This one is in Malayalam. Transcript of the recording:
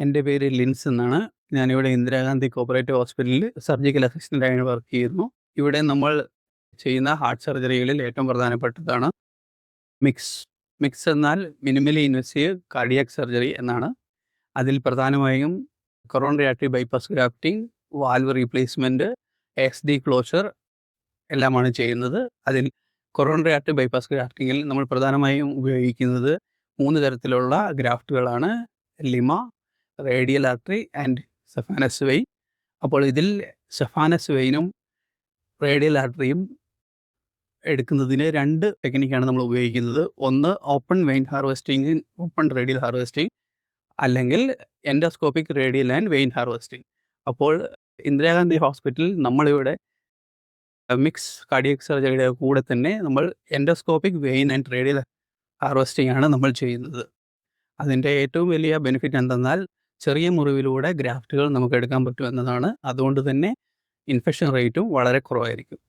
എൻ്റെ പേര് ലിൻസ് എന്നാണ്. ഞാനിവിടെ ഇന്ദിരാഗാന്ധി കോപ്പറേറ്റീവ് ഹോസ്പിറ്റലിൽ സർജിക്കൽ അസിസ്റ്റൻ്റായി വർക്ക് ചെയ്യുന്നു. ഇവിടെ നമ്മൾ ചെയ്യുന്ന ഹാർട്ട് സർജറികളിൽ ഏറ്റവും പ്രധാനപ്പെട്ടതാണ് മിക്സ്. മിക്സ് എന്നാൽ മിനിമലി ഇൻവെസീവ് കാർഡിയാക് സർജറി എന്നാണ്. അതിൽ പ്രധാനമായും coronary artery bypass grafting, valve replacement, ASD closure എല്ലാമാണ് ചെയ്യുന്നത്. അതിൽ കൊറോണറി ആർട്ടറി ബൈപ്പാസ് ഗ്രാഫ്റ്റിങ്ങിൽ നമ്മൾ പ്രധാനമായും ഉപയോഗിക്കുന്നത് 3 തരത്തിലുള്ള ഗ്രാഫ്റ്റുകളാണ്: ലിമ, റേഡിയൽ ആർട്ടറി ആൻഡ് സെഫാനസ് വെയിൻ. അപ്പോൾ ഇതിൽ സെഫാനസ് വെയിനും റേഡിയൽ ആർട്ടറിയും എടുക്കുന്നതിന് 2 ടെക്നിക്കാണ് നമ്മൾ ഉപയോഗിക്കുന്നത്. ഒന്ന് open vein harvesting, open radial harvesting, അല്ലെങ്കിൽ endoscopic radial and vein harvesting. അപ്പോൾ ഇന്ദിരാഗാന്ധി ഹോസ്പിറ്റലിൽ നമ്മളിവിടെ മിക്സ് കാർഡിയക് സർജറിയുടെ കൂടെ തന്നെ നമ്മൾ endoscopic vein and radial harvesting ആണ് നമ്മൾ ചെയ്യുന്നത്. അതിൻ്റെ ഏറ്റവും വലിയ ബെനിഫിറ്റ് എന്തെന്നാൽ ചെറിയ മുറിവിലൂടെ ഗ്രാഫ്റ്റുകൾ നമുക്ക് എടുക്കാൻ പറ്റും എന്നതാണ്. അതുകൊണ്ട് തന്നെ ഇൻഫെക്ഷൻ റേറ്റും വളരെ കുറവായിരിക്കും.